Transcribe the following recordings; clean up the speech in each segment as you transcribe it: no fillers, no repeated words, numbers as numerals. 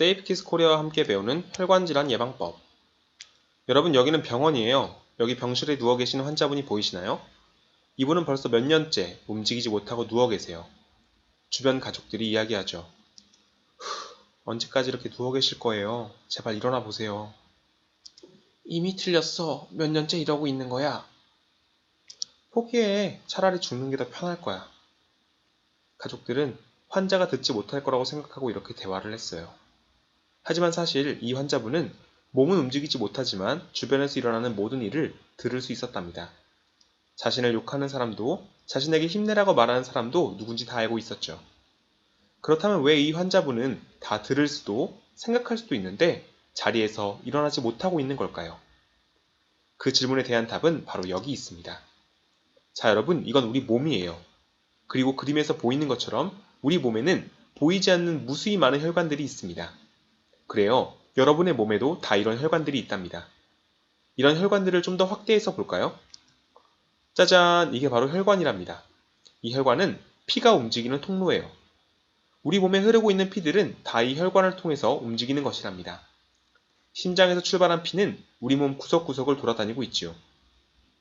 세이프키스 코리아와 함께 배우는 혈관질환 예방법. 여러분, 여기는 병원이에요. 여기 병실에 누워 계신 환자분이 보이시나요? 이분은 벌써 몇 년째 움직이지 못하고 누워 계세요. 주변 가족들이 이야기하죠. 언제까지 이렇게 누워 계실 거예요? 제발 일어나 보세요. 이미 틀렸어. 몇 년째 이러고 있는 거야. 포기해. 차라리 죽는 게 더 편할 거야. 가족들은 환자가 듣지 못할 거라고 생각하고 이렇게 대화를 했어요. 하지만 사실 이 환자분은 몸은 움직이지 못하지만 주변에서 일어나는 모든 일을 들을 수 있었답니다. 자신을 욕하는 사람도 자신에게 힘내라고 말하는 사람도 누군지 다 알고 있었죠. 그렇다면 왜 이 환자분은 다 들을 수도 생각할 수도 있는데 자리에서 일어나지 못하고 있는 걸까요? 그 질문에 대한 답은 바로 여기 있습니다. 자, 여러분, 이건 우리 몸이에요. 그리고 그림에서 보이는 것처럼 우리 몸에는 보이지 않는 무수히 많은 혈관들이 있습니다. 그래요. 여러분의 몸에도 다 이런 혈관들이 있답니다. 이런 혈관들을 좀 더 확대해서 볼까요? 짜잔! 이게 바로 혈관이랍니다. 이 혈관은 피가 움직이는 통로예요. 우리 몸에 흐르고 있는 피들은 다 이 혈관을 통해서 움직이는 것이랍니다. 심장에서 출발한 피는 우리 몸 구석구석을 돌아다니고 있지요.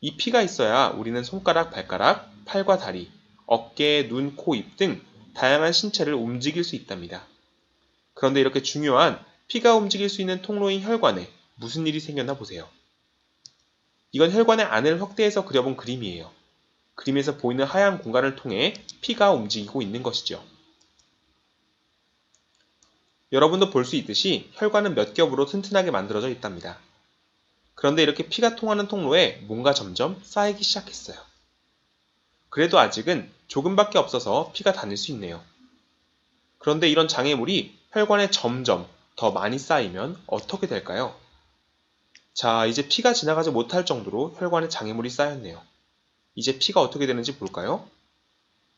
이 피가 있어야 우리는 손가락, 발가락, 팔과 다리, 어깨, 눈, 코, 입 등 다양한 신체를 움직일 수 있답니다. 그런데 이렇게 중요한 피가 움직일 수 있는 통로인 혈관에 무슨 일이 생겼나 보세요. 이건 혈관의 안을 확대해서 그려본 그림이에요. 그림에서 보이는 하얀 공간을 통해 피가 움직이고 있는 것이죠. 여러분도 볼 수 있듯이 혈관은 몇 겹으로 튼튼하게 만들어져 있답니다. 그런데 이렇게 피가 통하는 통로에 뭔가 점점 쌓이기 시작했어요. 그래도 아직은 조금밖에 없어서 피가 다닐 수 있네요. 그런데 이런 장애물이 혈관에 점점 더 많이 쌓이면 어떻게 될까요? 자, 이제 피가 지나가지 못할 정도로 혈관에 장애물이 쌓였네요. 이제 피가 어떻게 되는지 볼까요?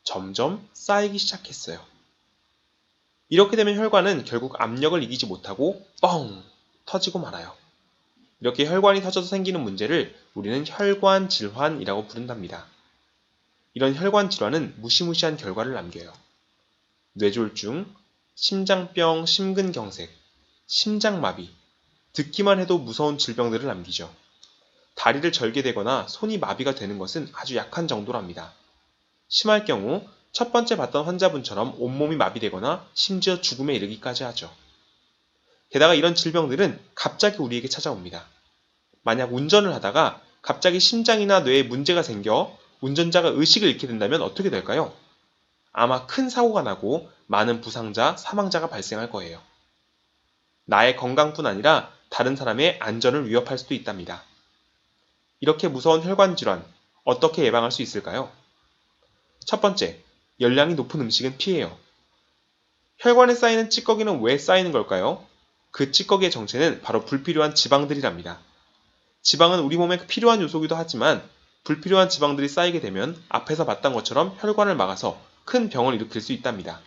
점점 쌓이기 시작했어요. 이렇게 되면 혈관은 결국 압력을 이기지 못하고 뻥! 터지고 말아요. 이렇게 혈관이 터져서 생기는 문제를 우리는 혈관 질환이라고 부른답니다. 이런 혈관 질환은 무시무시한 결과를 남겨요. 뇌졸중, 심장병, 심근경색, 심장마비, 듣기만 해도 무서운 질병들을 남기죠. 다리를 절게 되거나 손이 마비가 되는 것은 아주 약한 정도랍니다. 심할 경우 첫 번째 봤던 환자분처럼 온몸이 마비되거나 심지어 죽음에 이르기까지 하죠. 게다가 이런 질병들은 갑자기 우리에게 찾아옵니다. 만약 운전을 하다가 갑자기 심장이나 뇌에 문제가 생겨 운전자가 의식을 잃게 된다면 어떻게 될까요? 아마 큰 사고가 나고 많은 부상자, 사망자가 발생할 거예요. 나의 건강뿐 아니라 다른 사람의 안전을 위협할 수도 있답니다. 이렇게 무서운 혈관 질환, 어떻게 예방할 수 있을까요? 첫 번째, 열량이 높은 음식은 피해요. 혈관에 쌓이는 찌꺼기는 왜 쌓이는 걸까요? 그 찌꺼기의 정체는 바로 불필요한 지방들이랍니다. 지방은 우리 몸에 필요한 요소이기도 하지만 불필요한 지방들이 쌓이게 되면 앞에서 봤던 것처럼 혈관을 막아서 큰 병을 일으킬 수 있답니다.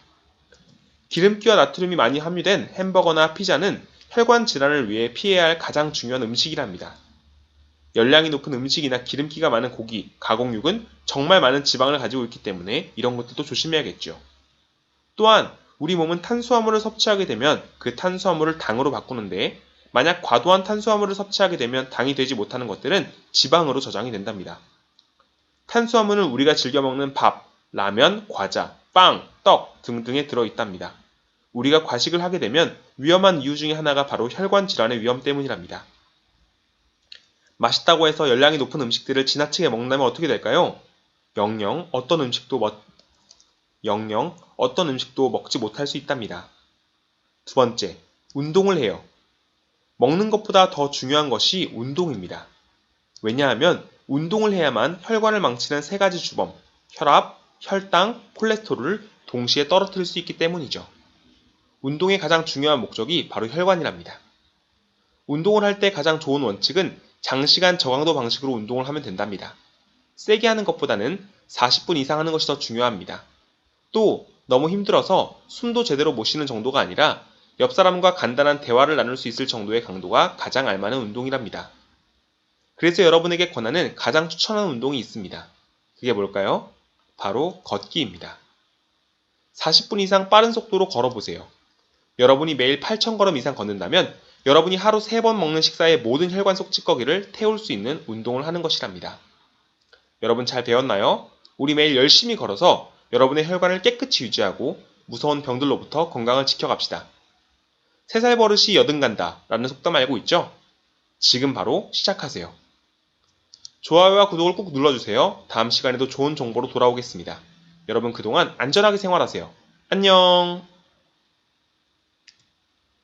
기름기와 나트륨이 많이 함유된 햄버거나 피자는 혈관 질환을 위해 피해야 할 가장 중요한 음식이랍니다. 열량이 높은 음식이나 기름기가 많은 고기, 가공육은 정말 많은 지방을 가지고 있기 때문에 이런 것들도 조심해야겠죠. 또한 우리 몸은 탄수화물을 섭취하게 되면 그 탄수화물을 당으로 바꾸는데 만약 과도한 탄수화물을 섭취하게 되면 당이 되지 못하는 것들은 지방으로 저장이 된답니다. 탄수화물은 우리가 즐겨 먹는 밥, 라면, 과자, 빵, 떡 등등에 들어있답니다. 우리가 과식을 하게 되면 위험한 이유 중에 하나가 바로 혈관 질환의 위험 때문이랍니다. 맛있다고 해서 열량이 높은 음식들을 지나치게 먹는다면 어떻게 될까요? 영영 어떤 음식도 먹지 못할 수 있답니다. 두 번째, 운동을 해요. 먹는 것보다 더 중요한 것이 운동입니다. 왜냐하면 운동을 해야만 혈관을 망치는 세 가지 주범, 혈압, 혈당, 콜레스테롤을 동시에 떨어뜨릴 수 있기 때문이죠. 운동의 가장 중요한 목적이 바로 혈관이랍니다. 운동을 할 때 가장 좋은 원칙은 장시간 저강도 방식으로 운동을 하면 된답니다. 세게 하는 것보다는 40분 이상 하는 것이 더 중요합니다. 또 너무 힘들어서 숨도 제대로 못 쉬는 정도가 아니라 옆 사람과 간단한 대화를 나눌 수 있을 정도의 강도가 가장 알만한 운동이랍니다. 그래서 여러분에게 권하는 가장 추천하는 운동이 있습니다. 그게 뭘까요? 바로 걷기입니다. 40분 이상 빠른 속도로 걸어보세요. 여러분이 매일 8,000걸음 이상 걷는다면 여러분이 하루 3번 먹는 식사의 모든 혈관 속 찌꺼기를 태울 수 있는 운동을 하는 것이랍니다. 여러분 잘 배웠나요? 우리 매일 열심히 걸어서 여러분의 혈관을 깨끗이 유지하고 무서운 병들로부터 건강을 지켜갑시다. 3살 버릇이 여든 간다 라는 속담 알고 있죠? 지금 바로 시작하세요. 좋아요와 구독을 꾹 눌러주세요. 다음 시간에도 좋은 정보로 돌아오겠습니다. 여러분 그동안 안전하게 생활하세요. 안녕!